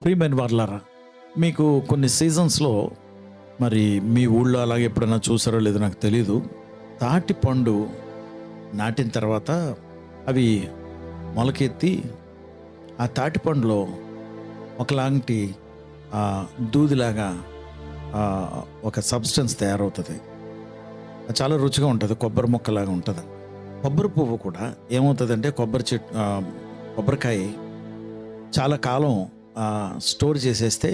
ప్రియమైన వారలారా, మీకు కొన్ని సీజన్స్లో మరి మీ ఊళ్ళో అలాగే ఎప్పుడైనా చూసారో లేదో నాకు తెలీదు. తాటి పండు నాటిన తర్వాత అవి మొలకెత్తి ఆ తాటి పండులో ఒకలాంటి దూదిలాగా ఆ, ఒక సబ్స్టెన్స్ తయారవుతుంది. అది చాలా రుచిగా ఉంటుంది, కొబ్బరి మొక్కలాగా ఉంటుంది. కొబ్బరి పువ్వు కూడా ఏమవుతుందంటే కొబ్బరికాయ చాలా కాలం స్టోర్ చేసేస్తే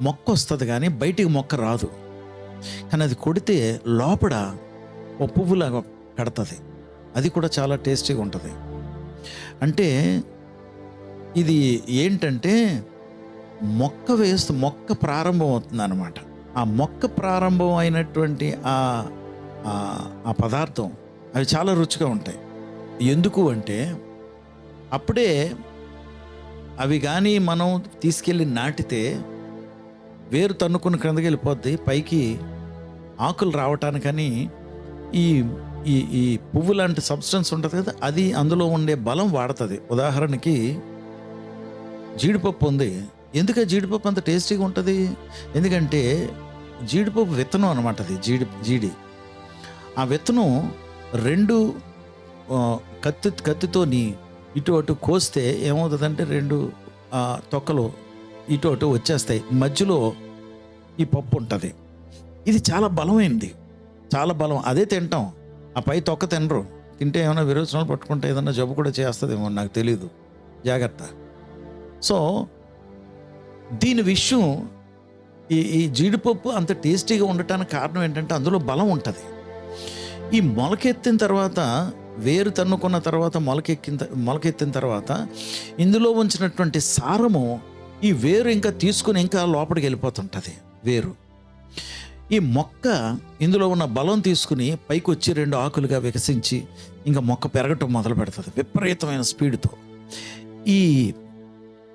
మొక్క వస్తుంది, కానీ బయటికి మొక్క రాదు. కానీ అది కొడితే లోపల ఓ పువ్వులాగా కడుతుంది. అది కూడా చాలా టేస్టీగా ఉంటుంది. అంటే ఇది ఏంటంటే మొక్క ప్రారంభం అవుతుంది అన్నమాట. ఆ మొక్క ప్రారంభం అయినటువంటి ఆ పదార్థం అవి చాలా రుచిగా ఉంటాయి. ఎందుకు అంటే అప్పుడే అవి కానీ మనం తీసుకెళ్ళి నాటితే వేరు తన్నుకుని క్రిందకి వెళ్ళిపోద్ది, పైకి ఆకులు రావటానికని ఈ ఈ ఈ పువ్వు లాంటి సబ్స్టెన్స్ ఉంటుంది కదా, అది అందులో ఉండే బలం వాడుతుంది. ఉదాహరణకి జీడిపప్పు ఉంది. ఎందుకు జీడిపప్పు అంత టేస్టీగా ఉంటుంది? ఎందుకంటే జీడిపప్పు విత్తనం అనమాట. అది జీడి ఆ విత్తనం రెండు కత్తితోని ఇటు అటు కోస్తే ఏమవుతుందంటే రెండు తొక్కలు ఇటు అటు వచ్చేస్తాయి. మధ్యలో ఈ పప్పు ఉంటుంది. ఇది చాలా బలమైంది, చాలా బలం. అదే తింటాం, ఆ పై తొక్క తినరు. తింటే ఏమైనా విరోచనాలు పట్టుకుంటే ఏదైనా జబ్బు కూడా చేస్తుందేమో, నాకు తెలీదు, జాగ్రత్త. సో దీని విషయం ఈ జీడిపప్పు అంత టేస్టీగా ఉండటానికి కారణం ఏంటంటే అందులో బలం ఉంటుంది. ఈ మొలకెత్తిన తర్వాత, వేరు తన్నుకున్న తర్వాత, మొలకెత్తిన తర్వాత ఇందులో ఉంచినటువంటి సారము ఈ వేరు ఇంకా తీసుకుని ఇంకా లోపలికి వెళ్ళిపోతుంటుంది. వేరు ఈ మొక్క ఇందులో ఉన్న బలం తీసుకుని పైకి వచ్చి రెండు ఆకులుగా వికసించి ఇంకా మొక్క పెరగటం మొదలు పెడుతుంది విపరీతమైన స్పీడ్తో. ఈ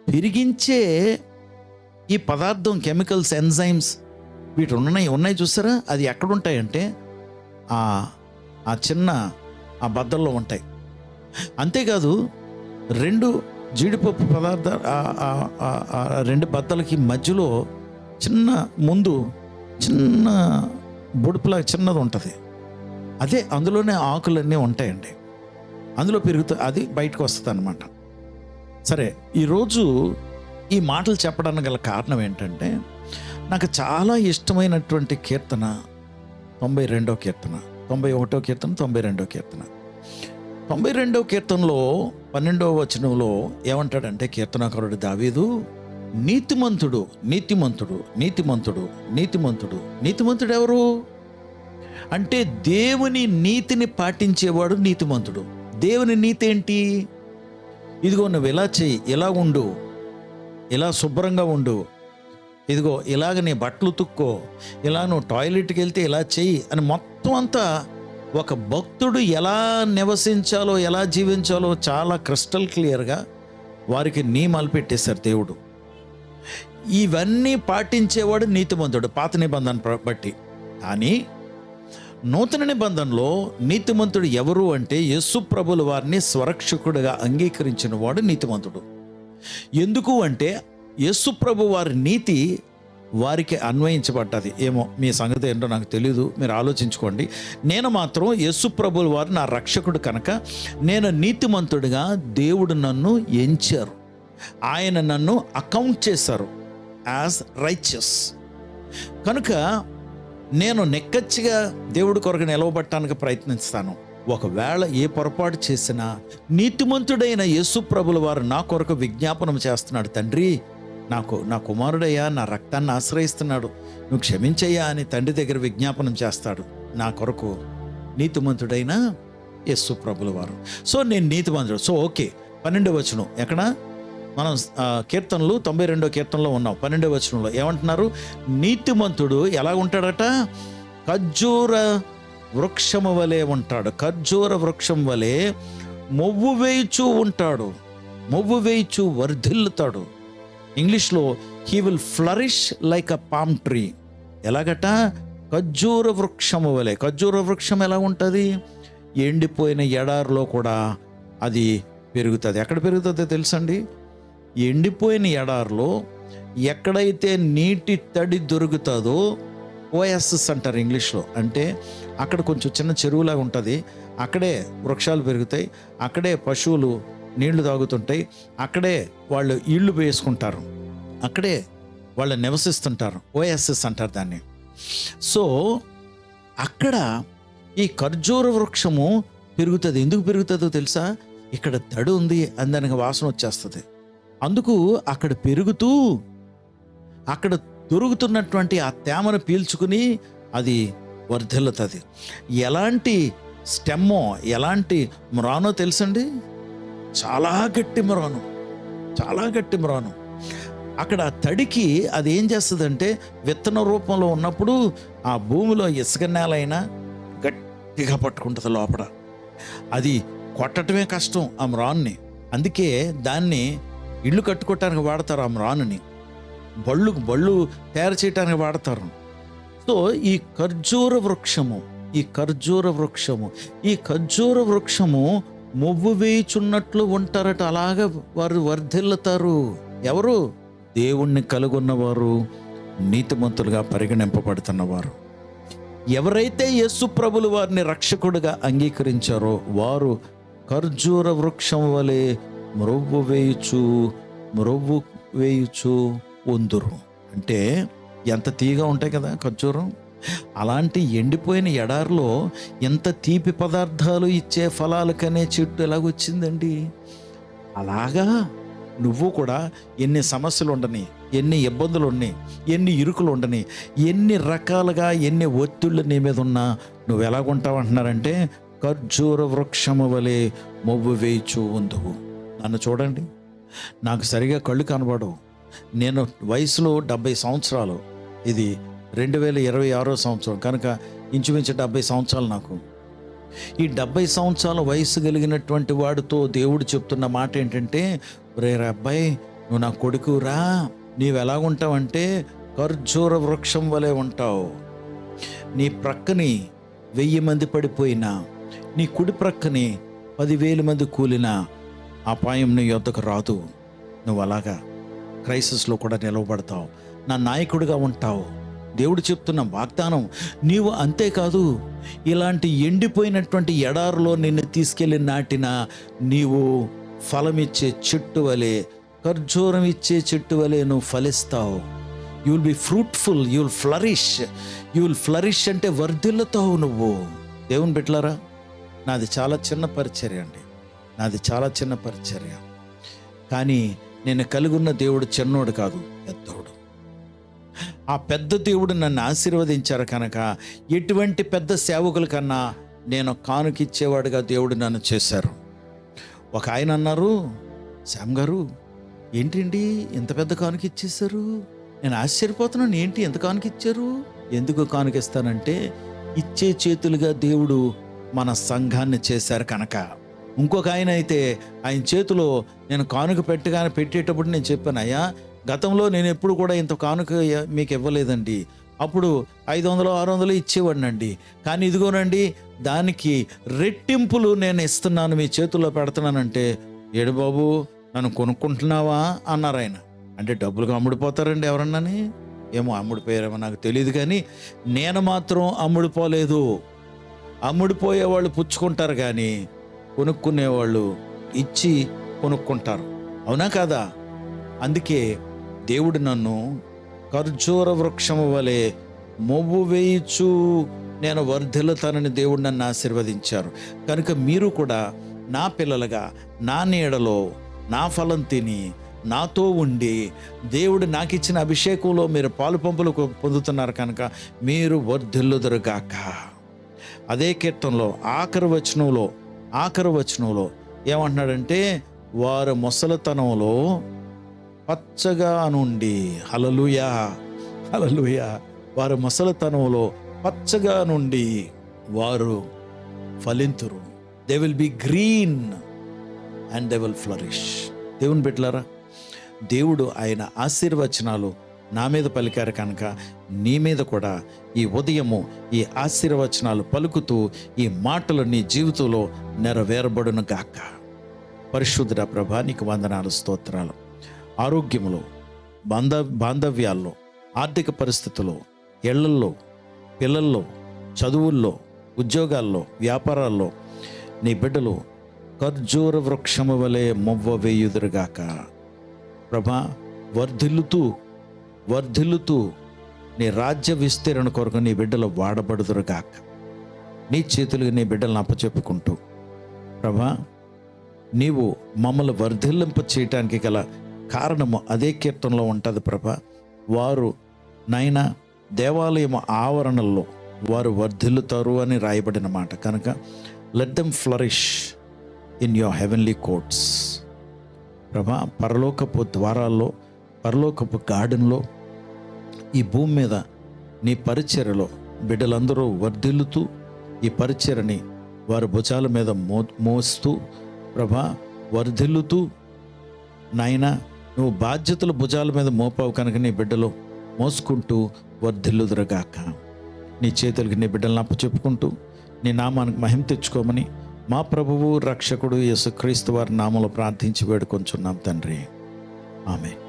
పెరిగించే ఈ పదార్థం, కెమికల్స్, ఎంజైమ్స్ వీటి ఉన్నాయి చూసారా, అది ఎక్కడుంటాయంటే ఆ చిన్న బద్దల్లో ఉంటాయి. అంతేకాదు రెండు జీడిపప్పు పదార్థాలు రెండు బద్దలకి మధ్యలో చిన్న బొడుపులా చిన్నది ఉంటుంది. అదే అందులోనే ఆకులన్నీ ఉంటాయండి. అందులో పెరుగుతుంది, అది బయటకు వస్తుంది అన్నమాట. సరే, ఈరోజు ఈ మాటలు చెప్పడానికి గల కారణం ఏంటంటే నాకు చాలా ఇష్టమైనటువంటి కీర్తన 92వ కీర్తన, 91వ కీర్తన, 92వ కీర్తన. 92వ కీర్తనలో 12వ వచనంలో ఏమంటాడంటే కీర్తనాకారుడు దావీదు, నీతిమంతుడు నీతిమంతుడు నీతిమంతుడు నీతిమంతుడు. నీతిమంతుడు ఎవరు అంటే దేవుని నీతిని పాటించేవాడు నీతిమంతుడు. దేవుని నీతి ఏంటి? ఇదిగో నువ్వు ఇలా చెయ్యి, ఇలా ఉండు, ఇలా శుభ్రంగా ఉండు, ఇదిగో ఇలాగ నీ బట్టలు ఉతుక్కో, ఇలా నువ్వు టాయిలెట్కి వెళ్తే ఇలా చెయ్యి అని మొత్తం అంతా ఒక భక్తుడు ఎలా నివసించాలో, ఎలా జీవించాలో చాలా క్రిస్టల్ క్లియర్గా వారికి నియమాలు పెట్టేశారు దేవుడు. ఇవన్నీ పాటించేవాడు నీతిమంతుడు పాత నిబంధన బట్టి. కానీ నూతన నిబంధనలో నీతిమంతుడు ఎవరు అంటే యేసు ప్రభుల వారిని స్వరక్షకుడిగా అంగీకరించిన వాడు నీతిమంతుడు. ఎందుకు అంటే యేసు ప్రభు వారి నీతి వారికి అన్వయించబడ్డది. ఏమో మీ సంగతి ఏంటో నాకు తెలీదు, మీరు ఆలోచించుకోండి. నేను మాత్రం యేసు ప్రభుల వారు నా రక్షకుడు కనుక నేను నీతిమంతుడిగా దేవుడు నన్ను ఎంచారు. ఆయన నన్ను అకౌంట్ చేశారు యాజ్ రైచియస్. కనుక నేను నెక్కచ్చిగా దేవుడి కొరకు నిలవబట్టడానికి ప్రయత్నిస్తాను. ఒకవేళ ఏ పొరపాటు చేసినా నీతిమంతుడైన యేసు ప్రభుల వారు నా కొరకు విజ్ఞాపనం చేస్తున్నాడు, తండ్రి నా కుమారుడయ్యా, నా రక్తాన్ని ఆశ్రయిస్తున్నాడు, నువ్వు క్షమించయ్యా అని తండ్రి దగ్గర విజ్ఞాపనం చేస్తాడు నా కొరకు నీతిమంతుడైన యేసు ప్రభుల వారు. సో నేను నీతిమంతుడు. సో ఓకే, 12వ వచనం ఎక్కడ మనం కీర్తనలు 92వ కీర్తనలో ఉన్నాం. 12వ వచనంలో ఏమంటున్నారు? నీతిమంతుడు ఎలా ఉంటాడట? ఖర్జూర వృక్షము వలె ఉంటాడు. ఖర్జూర వృక్షం వలె మొవ్వు వేయిచూ ఉంటాడు, మొవ్వు వేయిచూ వర్ధిల్లుతాడు. ఇంగ్లీష్లో he will flourish like a palm tree. ఎలాగట? ఖర్జూర వృక్షము వలె. ఖర్జూర వృక్షం ఎలా ఉంటుంది? ఎండిపోయిన ఎడారిలో కూడా అది పెరుగుతుంది. ఎక్కడ పెరుగుతుందో తెలుసండి? ఎండిపోయిన ఎడారిలో ఎక్కడైతే నీటి తడి దొరుకుతుందో, ఓఎస్ఎస్ అంటారు ఇంగ్లీష్లో, అంటే అక్కడ కొంచెం చిన్న చెరువులాగా ఉంటుంది, అక్కడే వృక్షాలు పెరుగుతాయి, అక్కడే పశువులు నీళ్లు తాగుతుంటాయి, అక్కడే వాళ్ళు ఇళ్ళు వేసుకుంటారు, అక్కడే వాళ్ళు నివసిస్తుంటారు. ఓఎస్ఎస్ అంటారు దాన్ని. సో అక్కడ ఈ ఖర్జూర వృక్షము పెరుగుతుంది. ఎందుకు పెరుగుతుందో తెలుసా? ఇక్కడ తడి ఉంది అని దానికి వాసన వచ్చేస్తుంది. అందుకు అక్కడ పెరుగుతూ అక్కడ దొరుకుతున్నటువంటి ఆ తేమను పీల్చుకుని అది వర్ధిల్లుతుంది. ఎలాంటి స్టెమ్మో, ఎలాంటి మ్రానో తెలుసండి? చాలా గట్టి మ్రాను, చాలా గట్టి మ్రాను. అక్కడ తడికి అది ఏం చేస్తుందంటే, విత్తన రూపంలో ఉన్నప్పుడు ఆ భూమిలో ఇసుక నేల అయినా గట్టిగా పట్టుకుంటుంది లోపల. అది కొట్టడమే కష్టం ఆ మ్రాన్ని. అందుకే దాన్ని ఇళ్ళు కట్టుకోవటానికి వాడతారు, ఆ మ్రానుని బళ్ళు తయారు చేయటానికి వాడతారు. సో ఈ ఖర్జూర వృక్షము మొవ్వు వేయుచున్నట్లు ఉంటారట. అలాగా వారు వర్ధిల్లుతారు. ఎవరు? దేవుణ్ణి కలుగున్నవారు, నీతిమంతులుగా పరిగణింపబడుతున్నవారు. ఎవరైతే యేసు ప్రభులు వారిని రక్షకుడిగా అంగీకరించారో వారు ఖర్జూర వృక్షం వలె మ్రొవ్వు వేయుచు ఉందురు. అంటే ఎంత తీగా ఉంటాయి కదా ఖర్జూరం. అలాంటి ఎండిపోయిన ఎడారిలో ఎంత తీపి పదార్థాలు ఇచ్చే ఫలాలకనే చెట్టు ఎలాగొచ్చిందండి? అలాగా నువ్వు కూడా ఎన్ని సమస్యలు ఉండని, ఎన్ని ఇబ్బందులు ఉన్నాయి, ఎన్ని ఇరుకులు ఉండని, ఎన్ని రకాలుగా ఎన్ని ఒత్తిళ్ళు నీ మీద ఉన్నా నువ్వు ఎలాగుంటావు అంటున్నారంటే, ఖర్జూర వృక్షము వలె మొవ్వు వేయిచు ఉందువు. నన్ను చూడండి, నాకు సరిగా కళ్ళు కనబడవు. నేను వయసులో 70 సంవత్సరాలు. ఇది 2026 సంవత్సరం కనుక ఇంచుమించు 70 సంవత్సరాలు నాకు. ఈ 70 సంవత్సరాల వయసు కలిగినటువంటి వాడితో దేవుడు చెప్తున్న మాట ఏంటంటే, రే అబ్బాయి, నువ్వు నా కొడుకురా, నీవు ఎలాగుంటావంటే ఖర్జూర వృక్షం వలె ఉంటావు. నీ ప్రక్కని 1000 మంది పడిపోయినా, నీ కుడి ప్రక్కని 10,000 మంది కూలినా అపాయం నీ యొద్దకు రాదు. నువ్వు అలాగా క్రైసిస్లో కూడా నిలవబడతావు, నా నాయకుడిగా ఉంటావు. దేవుడు చెప్తున్న వాగ్దానం. నీవు అంతేకాదు, ఇలాంటి ఎండిపోయినటువంటి ఎడారిలో నిన్ను తీసుకెళ్ళి నాటిన నీవు ఫలమిచ్చే చెట్టు వలె, ఖర్జూరం ఇచ్చే చెట్టు వలె నువ్వు ఫలిస్తావు. You will be fruitful, you will flourish అంటే వర్ధిల్లుతావు నువ్వు. దేవుని బిడ్డలారా, నాది చాలా చిన్న పరిచర్య అండి, నాది చాలా చిన్న పరిచర్య. కానీ నేను కలిగి ఉన్న దేవుడు చిన్నోడు కాదు, పెద్దోడు. ఆ పెద్ద దేవుడు నన్ను ఆశీర్వదించారు కనుక ఎటువంటి పెద్ద సేవకుల కన్నా నేను కానుకిచ్చేవాడుగా దేవుడు నన్ను చేశారు. ఒక ఆయన అన్నారు, శ్యామ్ గారు ఏంటండి ఇంత పెద్ద కానుక ఇచ్చేశారు? నేను ఆశ్చర్యపోతున్నాను, ఏంటి ఎంత కానుక ఇచ్చారు? ఎందుకు కానుకిస్తానంటే, ఇచ్చే చేతులుగా దేవుడు మన సంఘాన్ని చేశారు కనుక. ఇంకొక ఆయన అయితే ఆయన చేతిలో నేను కానుక పెట్టేటప్పుడు నేను చెప్పాను, అయ్యా గతంలో నేను ఎప్పుడు కూడా ఇంత కానుక మీకు ఇవ్వలేదండి, అప్పుడు 500 600 ఇచ్చేవాడినండి, కానీ ఇదిగోనండి దానికి రెట్టింపులు నేను ఇస్తున్నాను, మీ చేతుల్లో పెడుతున్నానంటే, ఏడు బాబు నన్ను కొనుక్కుంటున్నావా అన్నారు ఆయన. అంటే డబ్బులుగా అమ్ముడిపోతారండి ఎవరన్నాని? ఏమో అమ్ముడిపోయారేమో నాకు తెలియదు, కానీ నేను మాత్రం అమ్ముడిపోలేదు. అమ్ముడిపోయేవాళ్ళు పుచ్చుకుంటారు, కానీ కొనుక్కునేవాళ్ళు ఇచ్చి కొనుక్కుంటారు. అవునా కాదా? అందుకే దేవుడు నన్ను ఖర్జూర వృక్షము వలె మొవ్వు వేయిచు నేను వర్ధిల్లుతానని దేవుడు నన్ను ఆశీర్వదించారు. కనుక మీరు కూడా నా పిల్లలుగా, నా నీడలో, నా ఫలం తిని, నాతో ఉండి, దేవుడు నాకు ఇచ్చిన అభిషేకంలో మీరు పాలు పంపులు పొందుతున్నారు కనుక మీరు వర్ధిల్లుదురుగాక. అదే కీర్తనలో ఆఖరి వచనంలో ఏమంటున్నాడంటే, వారు ముసలితనంలో పచ్చగా నుండి, హల్లెలూయా వారు ముసలితనంలో పచ్చగా నుండి వారు ఫలింతురు. They will be green and they will flourish. దేవుని బిడ్డలారా, దేవుడు ఆయన ఆశీర్వచనాలు నా మీద పలికారు కనుక నీ మీద కూడా ఈ ఉదయము ఈ ఆశీర్వచనాలు పలుకుతూ ఈ మాటలు నీ జీవితంలో నెరవేరబడును గాక. పరిశుద్ధుడా ప్రభా, నీకు వందనాలు, స్తోత్రాలు. ఆరోగ్యంలో, బాంధవ్యాల్లో, ఆర్థిక పరిస్థితుల్లో, ఇళ్లల్లో, పిల్లల్లో, చదువుల్లో, ఉద్యోగాల్లో, వ్యాపారాల్లో నీ బిడ్డలు ఖర్జూర వృక్షము వలె మొవ్వ వేయుదురుగాక. ప్రభా, వర్ధిల్లుతూ నీ రాజ్య విస్తీరణ కొరకు నీ బిడ్డలు వాడబడుదురుగాక. నీ చేతులుగా నీ బిడ్డలను అప్పచెప్పుకుంటూ, ప్రభా, నీవు మమ్మల్ని వర్ధిల్లింప చేయటానికి గల కారణము అదే కీర్తనలో ఉంటుంది ప్రభా. వారు నైనా దేవాలయం ఆవరణల్లో వారు వర్ధిల్లుతారు అని రాయబడిన మాట కనుక let them flourish in your heavenly courts. ప్రభా, పరలోకపు ద్వారాల్లో, పరలోకపు గార్డెన్లో, ఈ భూమి మీద నీ పరిచర్యలో బిడ్డలందరూ వర్ధిల్లుతూ ఈ పరిచర్యని వారి భుజాల మీద మోస్తూ ప్రభా వర్ధిల్లుతూ, నాయనా నువ్వు బాధ్యతలు భుజాల మీద మోపావు కనుక నీ బిడ్డలు మోసుకుంటూ వర్ధిల్లుదురుగాక. నీ చేతులకి నీ బిడ్డలను అప్పచెప్పుకుంటూ నీ నామానికి మహిమ తెచ్చుకోమని మా ప్రభువు రక్షకుడు యేసుక్రీస్తు వారి నామములో ప్రార్థించి వేడుకొంచున్నాం తండ్రి. ఆమేన్.